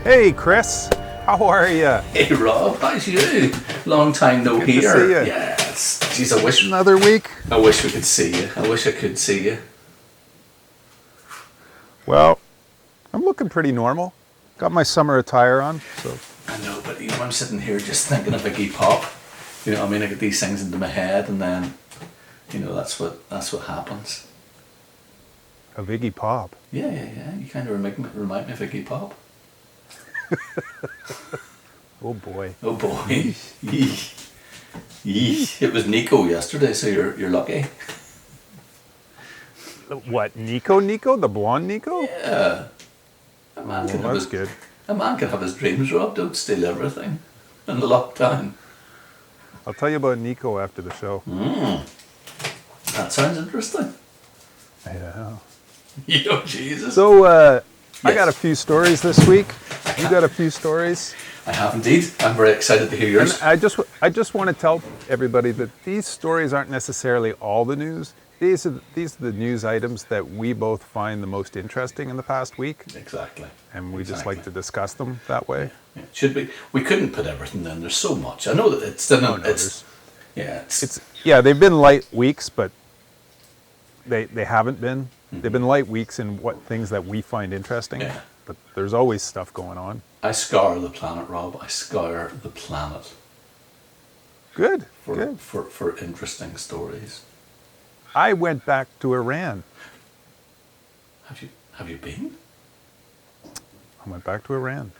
Hey, Chris. How are you? Hey, Rob. How's you? Long time no Good hear. to see you. Yes. Jeez, I wish. Another week? I wish we could see you. I wish I could see you. Well, I'm looking pretty normal. Got my summer attire on, so. I know, but I'm sitting here just thinking of Iggy Pop. You know what I mean? I get these things into my head, and then, that's what happens. Of Iggy Pop. Yeah. You kind of remind me of Iggy Pop. Oh boy. Oh boy. Yee. It was Nico yesterday, so you're lucky. What, Nico? The blonde Nico? Yeah. A man can have good. A man can have his dreams, Rob. Don't steal everything in the lockdown. I'll tell you about Nico after the show. That sounds interesting. Yeah. Jesus. So, Yes. I got a few stories this week. You got a few stories? I have indeed. I'm very excited to hear yours. And I just want to tell everybody that these stories aren't necessarily all the news. These are the news items that we both find the most interesting in the past week. Exactly. And we just like to discuss them that way. Yeah. It should be. We couldn't put everything in. There's so much. I know that it's they've been light weeks, but they haven't been. Mm-hmm. They've been light weeks in what things that we find interesting. Yeah. But there's always stuff going on. I scour the planet, Rob. I scour the planet. Good. For interesting stories. I went back to Iran. Have you been? I went back to Iran.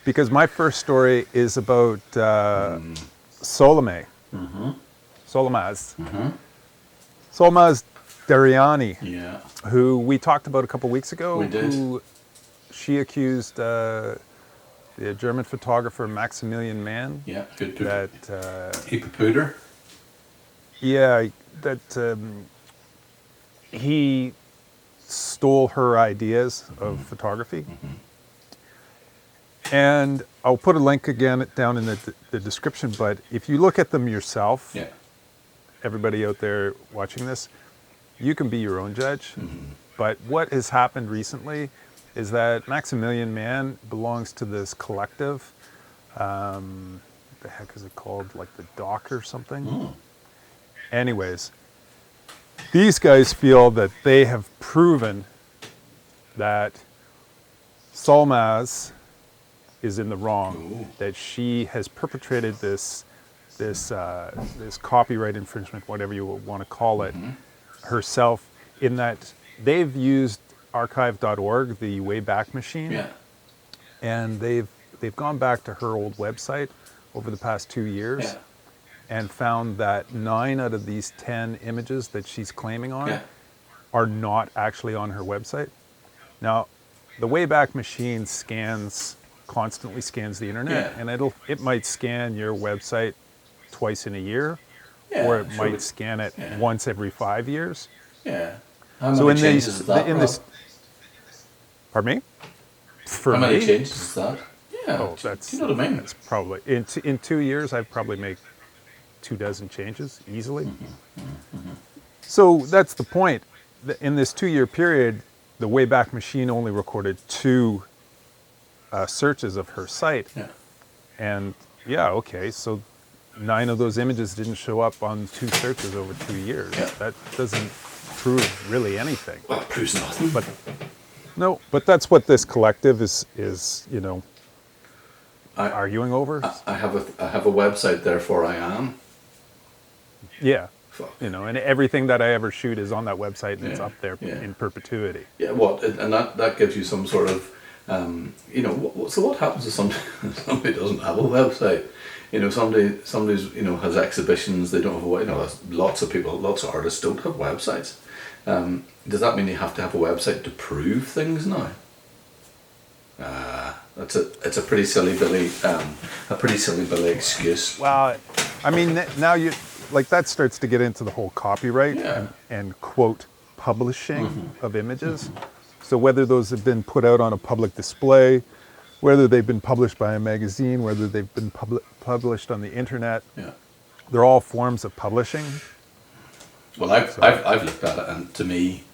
Because my first story is about Solmaz. Mm-hmm. Solmaz. Mm-hmm. Solmaz Daryani. Yeah. Who we talked about a couple weeks ago. We did. Who she accused the German photographer Max Mann. Yeah, good. That he poo-pooed her. Yeah, that he stole her ideas of photography. Mm-hmm. And I'll put a link again down in the description, but if you look at them yourself, yeah. Everybody out there watching this, you can be your own judge. Mm-hmm. But what has happened recently is that Maximilian Mann belongs to this collective. What the heck is it called? Like the Dock or something? Mm. Anyways, these guys feel that they have proven that Solmaz is in the wrong. Ooh. That she has perpetrated this copyright infringement, whatever you want to call it, herself, in that they've used archive.org, the Wayback Machine, Yeah. and they've gone back to her old website over the past 2 years. Yeah. And found that 9 out of these 10 images that she's claiming on are not actually on her website. Now, the Wayback Machine constantly scans the internet, and it might scan your website twice in a year, or it might scan it once every 5 years. Yeah. How many changes is that, Rob? Pardon me? How many changes is that? Yeah. Oh, that's, you know what I mean? That's probably in 2 years. I'd probably make 24 changes easily. So that's the point. In this 2-year period, the Wayback Machine only recorded 2 searches of her site. Yeah. And so 9 of those images didn't show up on 2 searches over 2 years. Yeah. That doesn't prove really anything. Well, it proves nothing. But that's what this collective is arguing over. I have a website, therefore I am. Yeah. Fuck. And everything that I ever shoot is on that website, and it's up there in perpetuity. Yeah, and that gives you some sort of, so what happens if somebody doesn't have a website? Somebody's has exhibitions, they don't have lots of artists don't have websites. Does that mean you have to have a website to prove things now? It's a pretty silly Billy excuse. Well, I mean, now that starts to get into the whole copyright and quote publishing of images. So whether those have been put out on a public display, whether they've been published by a magazine, whether they've been published on the internet, they're all forms of publishing. Well, I've looked at it, and to me,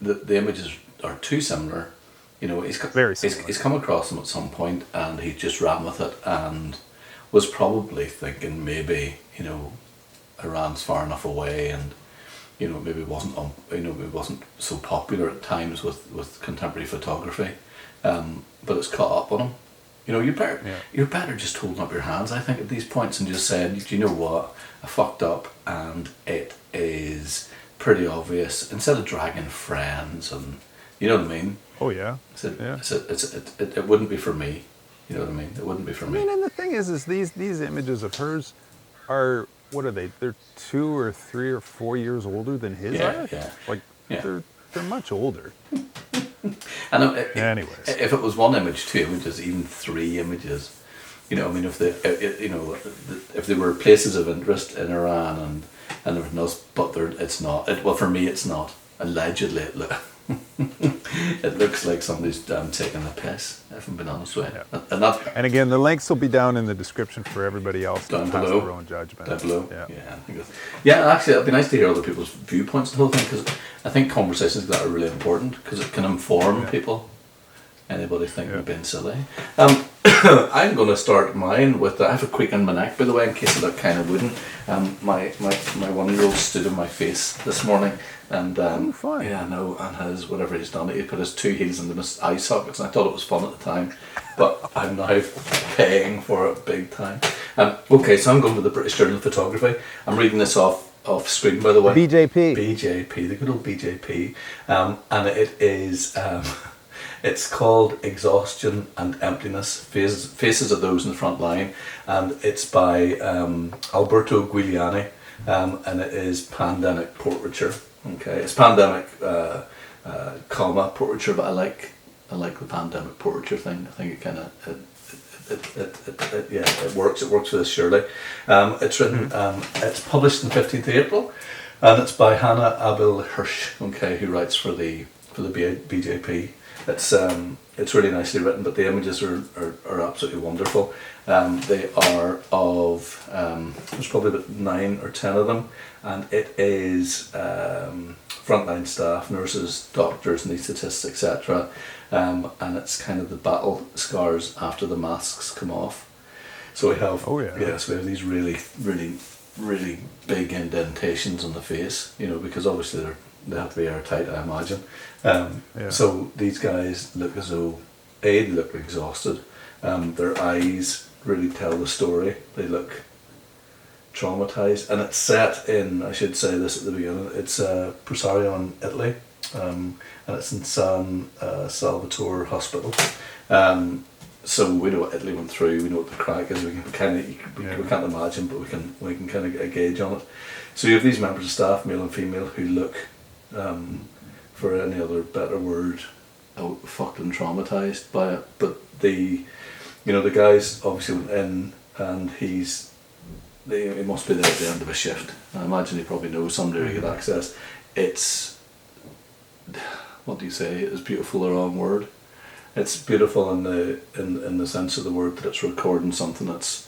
the images are too similar. You know, Very similar. he's come across them at some point, and he just ran with it, and was probably thinking maybe, you know, Iran's far enough away, and you know, maybe it wasn't so popular at times with contemporary photography, but it's caught up on him. You know, you're better just holding up your hands, I think, at these points, and just saying, do you know what, I fucked up, and it is pretty obvious. Instead of dragging friends, and you know what I mean. Oh yeah. It wouldn't be for me. You know what I mean? It wouldn't be for me. I mean, and the thing is these images of hers are, what are they? They're 2 or 3 or 4 years older than his are? Yeah. Like, they're much older. And anyways, if it was 1 image, 2 images, even 3 images, you know, I mean, if they were places of interest in Iran and everything else, but it's not. Well, for me, it's not. Allegedly, it looks like somebody's taking the piss, if I'm being honest with you. Yeah. And again, the links will be down in the description for everybody else to down pass below. their own judgment. Down below. Yeah. Yeah, actually, it'd be nice to hear other people's viewpoints on the whole thing, because I think conversations like that are really important, because it can inform people. Anybody thinking of being silly. I'm going to start mine with, I have a creak in my neck, by the way, in case I look kind of wooden. My 1-year-old stood in my face this morning, and fine. yeah, I know, and his, whatever he's done, he put his 2 heels into his eye sockets, and I thought it was fun at the time, but I'm now paying for it big time. Okay, so I'm going with the British Journal of Photography. I'm reading this off screen, by the way. BJP, the good old BJP, and it is. It's called Exhaustion and Emptiness, Faces of Those in the Front Line, and it's by Alberto Giuliani, and it is pandemic portraiture. Okay, it's pandemic, comma portraiture, but I like the pandemic portraiture thing. I think it kind of it works. It works for this surely. It's written. It's published on 15th April, and it's by Hannah Abel Hirsch. Okay, who writes for the BJP. It's really nicely written, but the images are absolutely wonderful. They are of there's probably about 9 or 10 of them, and it is frontline staff, nurses, doctors, anaesthetists, etc. And it's kind of the battle scars after the masks come off. So we have so we have these really, really, really big indentations on the face, you know, because obviously they have to be airtight, I imagine. So these guys look as though, they look exhausted. Their eyes really tell the story. They look traumatized, and it's set in, I should say this at the beginning, it's Prosario in Italy, and it's in San Salvatore Hospital. So we know what Italy went through. We know what the crack is. We can't imagine, but we can kind of get a gauge on it. So you have these members of staff, male and female, who look, for any other better word, fucked and traumatized by it. But the guys obviously went in, and he must be there at the end of a shift. I imagine he probably knows somebody who get access. It's, what do you say? Is beautiful the wrong word? It's beautiful in the sense of the word that it's recording something that's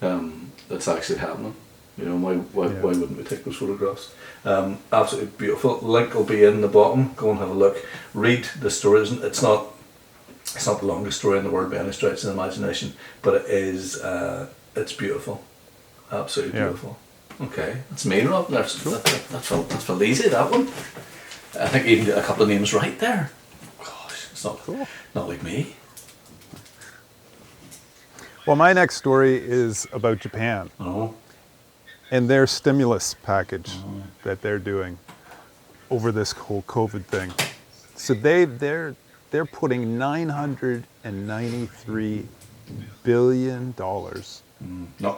actually happening. You know, why wouldn't we take those photographs? Absolutely beautiful. Link will be in the bottom. Go and have a look. Read the story. It's not the longest story in the world by any stretch of the imagination, but it is. It's beautiful. Absolutely beautiful. Okay, that's me, Rob. That's for easy, that one. I think you even get a couple of names right there. Gosh, it's not like me. Well, my next story is about Japan. Oh. And their stimulus package that they're doing over this whole COVID thing. So they're putting $993 billion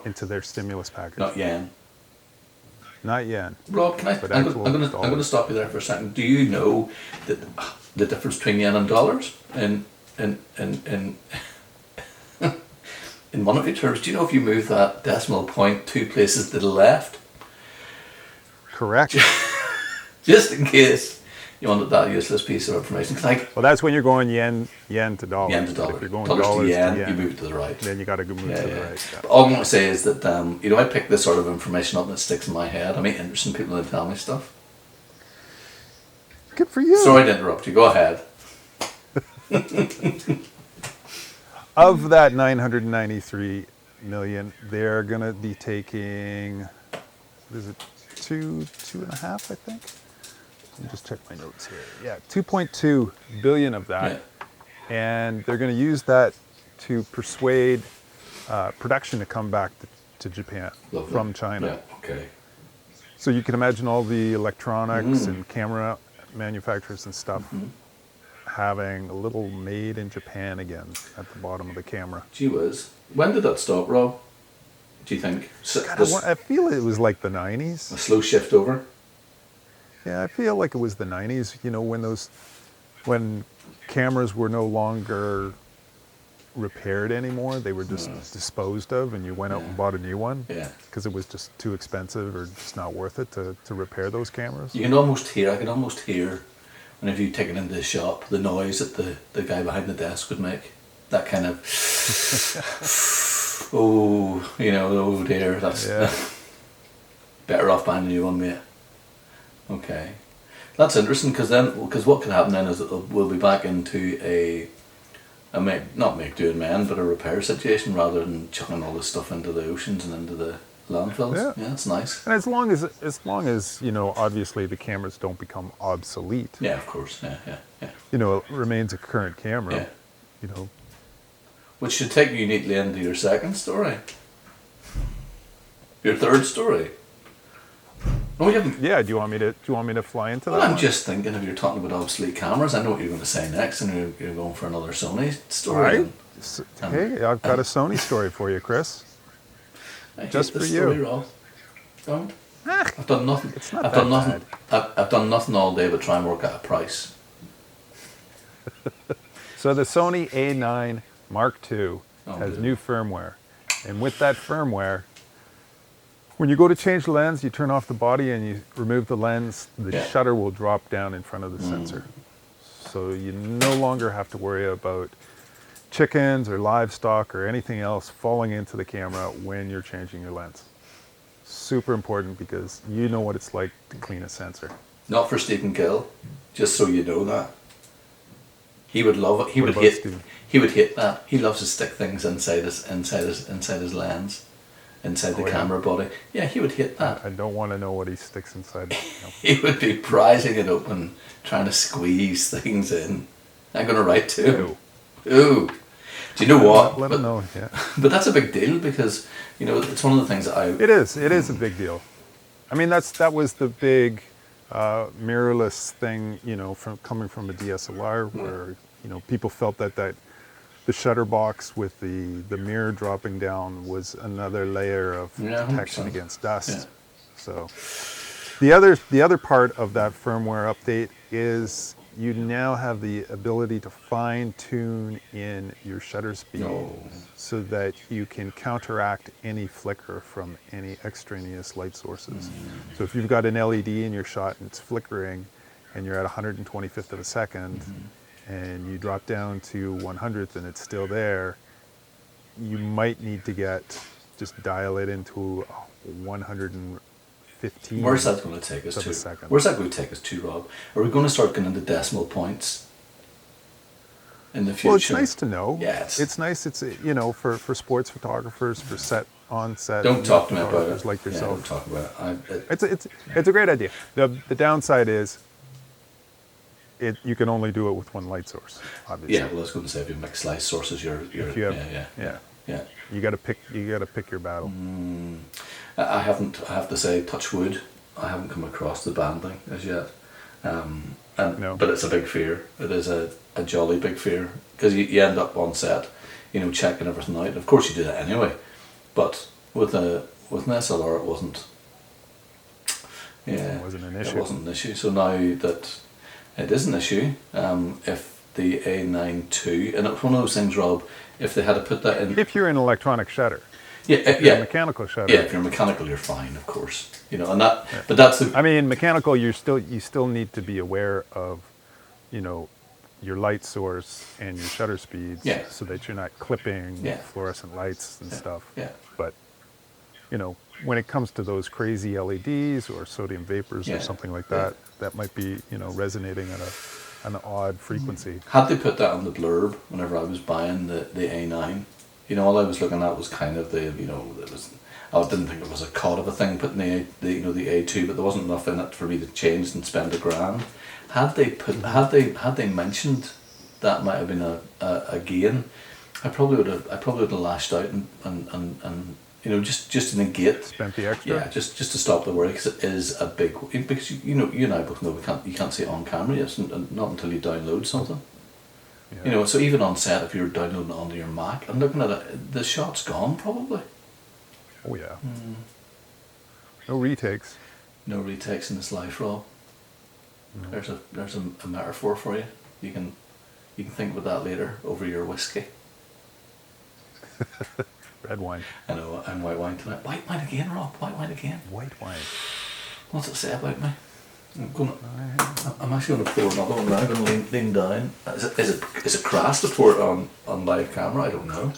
into their stimulus package. Not yen. Not yen. Rob, I'm going to stop you there for a second. Do you know that the difference between yen and dollars in monetary terms? Do you know if you move that decimal point 2 places to the left? Correct. Just in case you wanted that useless piece of information. Well, that's when you're going yen to dollars. Yen to dollar. If you're going dollars to yen, yen, you move it to the right. Then you got to go move to the right. Yeah. All I want to say is that I pick this sort of information up and it sticks in my head. I mean, interesting people that tell me stuff. Good for you. Sorry to interrupt you. Go ahead. Of that 993 million, they're going to be taking, what is it, two and a half, I think? Let me just check my notes here. Yeah, 2.2 billion of that. Yeah. And they're going to use that to persuade production to come back to Japan Lovely. from China. Yeah, okay. So you can imagine all the electronics and camera manufacturers and stuff having a little made in Japan again at the bottom of the camera. Gee whiz. When did that stop, Rob? Do you think? God, I feel it was like the 90s. A slow shift over? Yeah, I feel like it was the 90s, you know, when cameras were no longer repaired anymore, they were just disposed of, and you went out and bought a new one. Yeah. Because it was just too expensive or just not worth it to repair those cameras. I can almost hear whenever you take it into the shop, the noise that the guy behind the desk would make. That kind of, oh, you know, oh dear, that's better off buying a new one, mate. Okay. That's interesting, because what can happen then is that we'll be back into not make do and mend, but a repair situation rather than chucking all this stuff into the oceans and into the landfills. Yeah, that's nice. And as long as you know, obviously the cameras don't become obsolete. Yeah, of course. Yeah. You know, it remains a current camera. Yeah. You know. Which should take you neatly into your second story. Your third story. No, you haven't. Yeah. Do you want me to fly into that? Well, I'm one? just thinking if you're talking about obsolete cameras, I know what you're going to say next, and you're going for another Sony story. Right. Hey, I've got a Sony story for you, Chris. Just for you. Story, Rob. Don't. I've done nothing. It's not I've that done nothing. I've done nothing all day but try and work out a price. So the Sony A9 Mark II has good. new firmware, and with that firmware, when you go to change the lens, you turn off the body and you remove the lens, the shutter will drop down in front of the sensor. So you no longer have to worry about chickens or livestock or anything else falling into the camera when you're changing your lens. Super important because you know what it's like to clean a sensor. Not for Stephen Gill, just so you know that. He would love it. He would hit that. He loves to stick things inside his lens. Inside the camera body. Yeah, he would hit that. I don't want to know what he sticks inside. He would be prizing it open, trying to squeeze things in. I'm going to write to him. Ooh. Do you know what? Let him know, yeah. But that's a big deal because, you know, it's one of the things that It is a big deal. I mean, that was the big mirrorless thing, you know, coming from a DSLR where, you know, people felt that the shutter box with the mirror dropping down was another layer of protection against dust. Yeah. So the other part of that firmware update is you now have the ability to fine tune in your shutter speed so that you can counteract any flicker from any extraneous light sources. So if you've got an LED in your shot and it's flickering and you're at 125th of a second, and you drop down to 100th and it's still there, you might need to just dial it into 115. Where's that going to take us to? Where's that going to take us to, Rob? Are we going to start getting into decimal points in the future? Well, it's nice to know. Yeah, it's nice. It's, you know, for sports photographers, for on-set. Don't talk to me about it. Like yourself. Don't talk about it. It's a great idea. The downside is you can only do it with one light source, obviously. Yeah, well, I was going to say if you mix light sources, you're You got to pick your battle. I have to say, touch wood, I haven't come across the banding as yet. But it's a big fear. It is a jolly big fear because you end up on set, you know, checking everything out. Of course, you do that anyway, but with an SLR, it wasn't. Yeah, it wasn't an issue. It wasn't an issue. So now that it is an issue, if the A9 II, and it's one of those things, Rob, if they had to put that in... If you're an electronic shutter. If you're a mechanical shutter. Yeah, if you're mechanical, you're fine, of course. You know, and that, but that's... I mean, mechanical, you still need to be aware of, you know, your light source and your shutter speeds so that you're not clipping fluorescent lights and stuff. Yeah. But, when it comes to those crazy LEDs or sodium vapors or something like that, that might be, resonating at an odd frequency. Had they put that on the blurb whenever I was buying the A9, all I was looking at was kind of the, it was, I didn't think it was a cod of a thing putting the A2, but there wasn't enough in it for me to change and spend $1,000. Had they mentioned that might have been a gain, I probably would have lashed out and just to negate. Spent the extra. Yeah, just to stop the worry, because it is a big, because you and I both know you can't see it on camera, yes, and not until you download something. Yeah. So even on set, if you're downloading it onto your Mac and looking at it, the shot's gone probably. Oh yeah. No retakes. No retakes in this life, Rob. No. There's a metaphor for you. You can think about that later over your whiskey. Red wine. I know, and white wine tonight. White wine again, Rob. White wine again. White wine. What's it say about me? I'm actually going to pour another one now. I'm going to lean down. Is it crass to pour it on live camera? I don't know.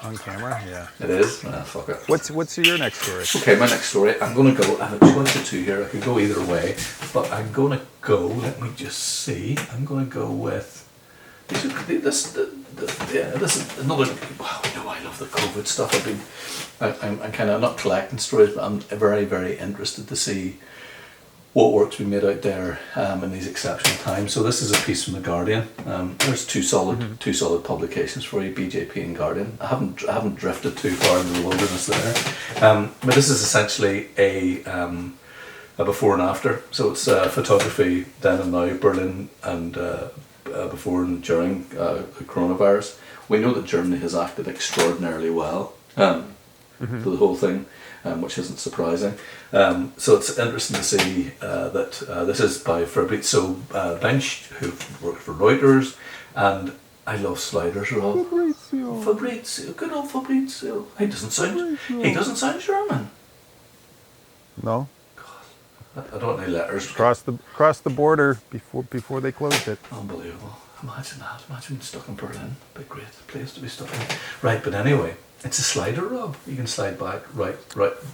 On camera? Yeah. It is? Fuck it. What's your next story? Okay, my next story. I'm going to go. I have a choice of two here. I could go either way, but I'm going to go. Let me just see. I'm going to go with this is another. Wow, I love the COVID stuff. I'm kind of not collecting stories, but I'm very, very interested to see what work's been made out there in these exceptional times. So this is a piece from the Guardian. There's two solid publications for you, BJP and Guardian. I haven't drifted too far into the wilderness there, but this is essentially a before and after. So it's photography then and now, Berlin, and before and during the coronavirus. We know that Germany has acted extraordinarily well for the whole thing. Which isn't surprising. So it's interesting to see that this is by Fabrizio Bensch, who worked for Reuters, and I love sliders, Rob. Fabrizio, good old Fabrizio. He doesn't sound German. No. God, I don't know letters. Cross the border before they closed it. Unbelievable. Imagine that. Imagine stuck in Berlin. Big great place to be stuck in. Right, but anyway. It's a slider, Rob. You can slide back, right,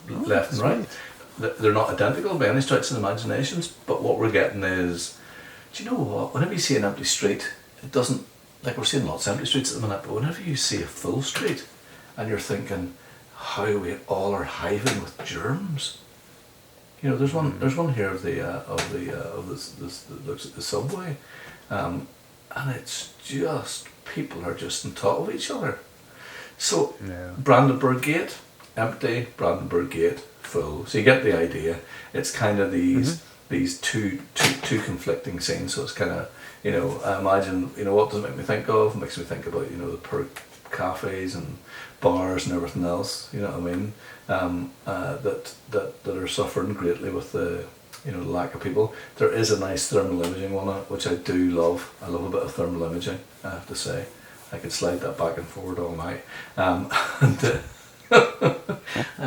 left and right. They're not identical by any stretch of the imaginations, but what we're getting is, do you know what? Whenever you see an empty street, it doesn't, like we're seeing lots of empty streets at the minute, but whenever you see a full street and you're thinking how we all are hiving with germs. There's one here of this looks at the subway, and it's just, people are just on top of each other. So, Brandenburg Gate, empty, Brandenburg Gate, full. So you get the idea. It's kind of these two conflicting scenes. So it's kind of, I imagine, what does it make me think of? It makes me think about, the poor cafes and bars and everything else, you know what I mean? That are suffering greatly with the, the lack of people. There is a nice thermal imaging one, which I do love. I love a bit of thermal imaging, I have to say. I could slide that back and forward all night. I'm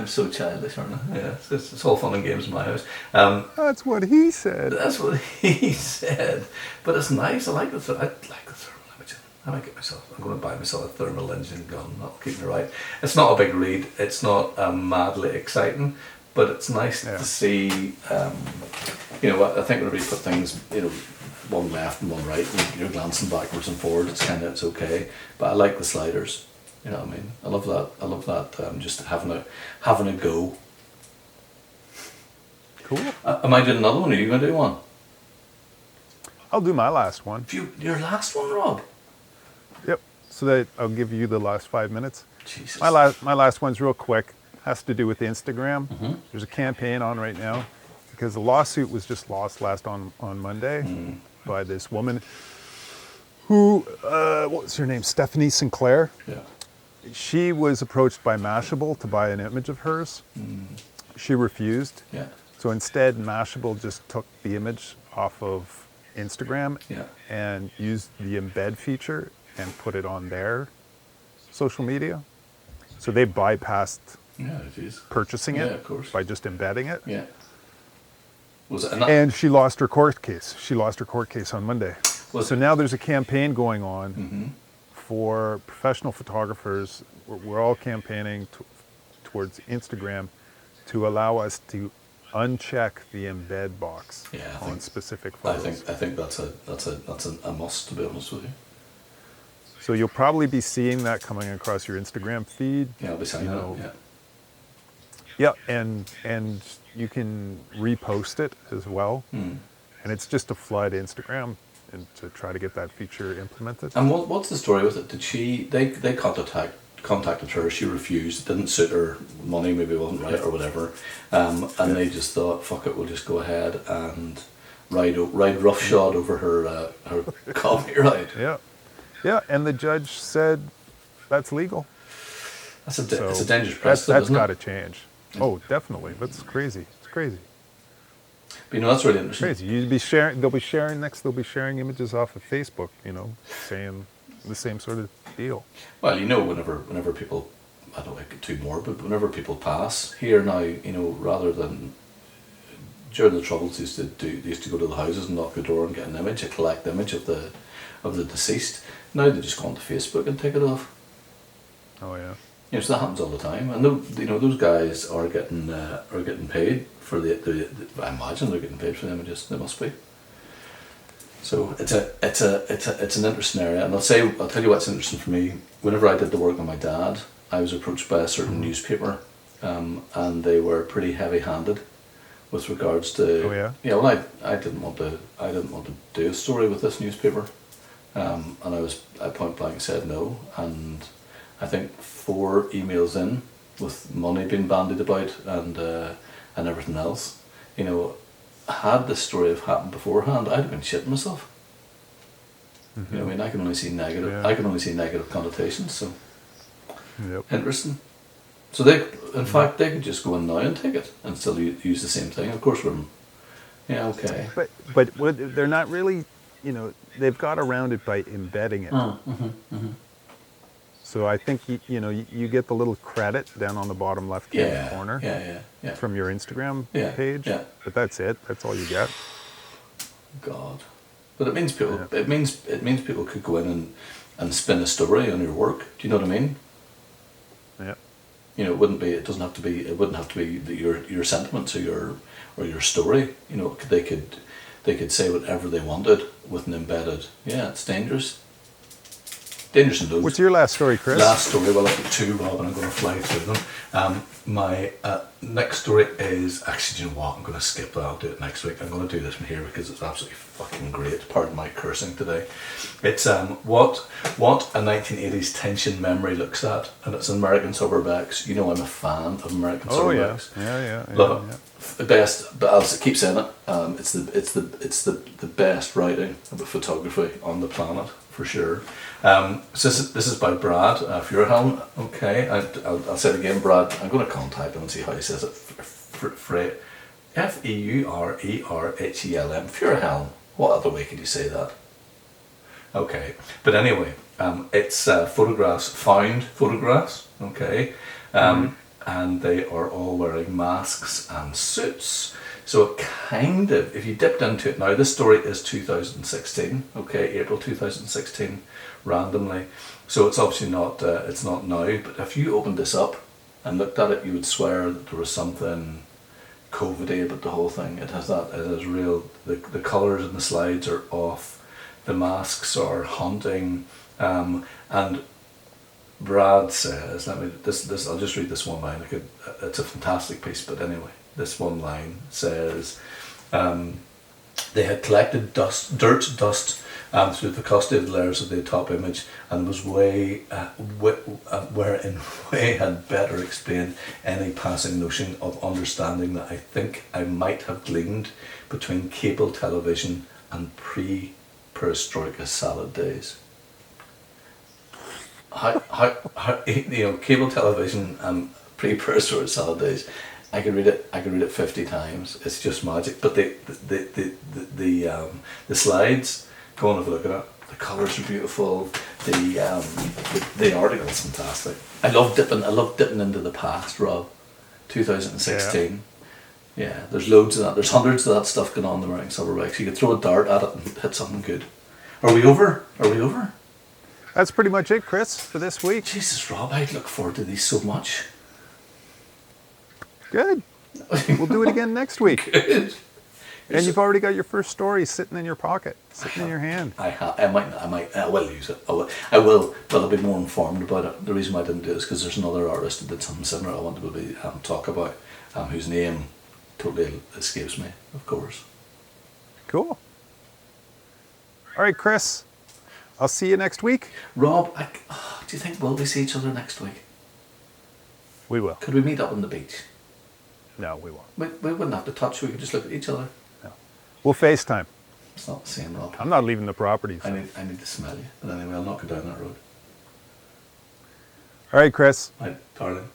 so childish, aren't I? Yeah, it's all fun and games in my house. That's what he said. That's what he said. But it's nice. I like the thermal imaging. I'm going to buy myself a thermal imaging gun. That'll keep me right. It's not a big read. It's not madly exciting, but it's nice to see. I think whenever you put things, one left and one right, and you're glancing backwards and forwards, it's okay. But I like the sliders. You know what I mean? I love that. Just having a go. Cool. Am I doing another one? Or are you going to do one? I'll do my last one. Your last one, Rob? Yep. So that I'll give you the last 5 minutes. Jesus. My last one's real quick. Has to do with Instagram. Mm-hmm. There's a campaign on right now because the lawsuit was just lost on Monday by this woman who, what was her name? Stephanie Sinclair. Yeah. She was approached by Mashable to buy an image of hers. She refused. Yeah. So instead, Mashable just took the image off of Instagram and used the embed feature and put it on their social media. So they bypassed purchasing it by just embedding it. Yeah. Was it and she lost her court case. She lost her court case on Monday. So now there's a campaign going on for professional photographers. We're all campaigning towards Instagram to allow us to uncheck the embed box on specific photos. I think that's a must, to be honest with you. So you'll probably be seeing that coming across your Instagram feed. Yeah, I'll be saying that. Yeah, and you can repost it as well. And it's just to flood Instagram and to try to get that feature implemented. And what's the story with it? Did they contacted her, she refused, it didn't suit her, money maybe wasn't right or whatever, and they just thought, fuck it, we'll just go ahead and ride roughshod over her copyright. Yeah, and the judge said that's legal. It's a dangerous precedent. That's got to change. Oh, definitely. That's crazy. It's crazy. But that's really interesting. Crazy. They'll be sharing images off of Facebook, saying the same sort of deal. Well, whenever people, I don't like it too more, but whenever people pass here now, rather than during the Troubles, they used to go to the houses and knock the door and get an image, a collect image of the deceased. Now they just go onto Facebook and take it off. Oh yeah. So that happens all the time, and those guys are getting paid for the. I imagine they're getting paid for the images. They must be. So it's an interesting area, and I'll tell you what's interesting for me. Whenever I did the work on my dad, I was approached by a certain newspaper, and they were pretty heavy-handed with regards to. Oh yeah. Yeah. Well, I didn't want to do a story with this newspaper, and I point blank said no, and I think 4 emails in with money being bandied about and everything else, had this story have happened beforehand, I'd have been shitting myself. I can only see negative. Yeah. I can only see negative connotations. So Yep. interesting. So in fact, they could just go in now and take it and still use the same thing. Of course, okay. But they're not really, they've got around it by embedding it. So I think you get the little credit down on the bottom left-hand corner from your Instagram page. Yeah. But that's it. That's all you get. God, but it means people. Yeah. It means people could go in and spin a story on your work. Do you know what I mean? Yeah. It wouldn't be. It doesn't have to be. It wouldn't have to be your sentiments or your story. They could say whatever they wanted with an embedded. Yeah, it's dangerous. Dangerous and loads. What's your last story, Chris? Last story, well, I've got 2, Rob, and I'm going to fly through them. My next story is, actually, do you know what? I'm going to skip that. I'll do it next week. I'm going to do this one here because it's absolutely fucking great. Pardon my cursing today. It's what a 1980s tension memory looks at, and it's American Suburb X. I'm a fan of American Suburb X. Yeah. Love it. The best, but I'll keep saying it. It's the best writing about photography on the planet for sure. So this is by Brad Feuerhelm. Okay, I'll say it again, Brad. I'm going to contact him and see how he says it. Feuerherhelm. Feuerhelm. What other way could you say that? Okay, but anyway, it's found photographs. Okay, and they are all wearing masks and suits. So it kind of, if you dipped into it now, this story is 2016, okay, April 2016, randomly. So it's obviously not, it's not now, but if you opened this up and looked at it, you would swear that there was something COVID-y about the whole thing. It is real, the colours in the slides are off, the masks are haunting, and Brad says, I'll just read this one line, it's a fantastic piece, but anyway. This one line says, they had collected dirt dust through the costed layers of the top image, and was wherein way had better explained any passing notion of understanding that I think I might have gleaned between cable television and pre-perestroika salad days. How cable television and pre-perestroika salad days. I could read it 50 times. It's just magic. But the slides, go on and have a look at it. The colours are beautiful. The article is fantastic. I love dipping into the past, Rob. 2016. Yeah, there's loads of that. There's hundreds of that stuff going on in the American Suburb X. You could throw a dart at it and hit something good. Are we over? That's pretty much it, Chris, for this week. Jesus, Rob, I look forward to these so much. Good. We'll do it again next week. Good. And you've already got your first story sitting in your pocket, sitting in your hand. I will use it. I will, but I'll be more informed about it. The reason why I didn't do it is because there's another artist that did something similar I wanted to be, talk about, whose name totally escapes me, of course. Cool. All right, Chris. I'll see you next week. Rob, do you think we'll see each other next week? We will. Could we meet up on the beach? No, we won't. We wouldn't have to touch. We could just look at each other. No. We'll FaceTime. It's not the same, Rob. I'm not leaving the property. So. I need to smell you. But anyway, I'll not go down that road. All right, Chris. Right, darling.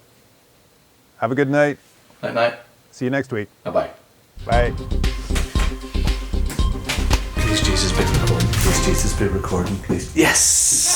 Have a good night. Night, night. See you next week. Bye-bye. Bye. Please, Jesus, be recording. Please, Jesus, be recording. Please. Yes!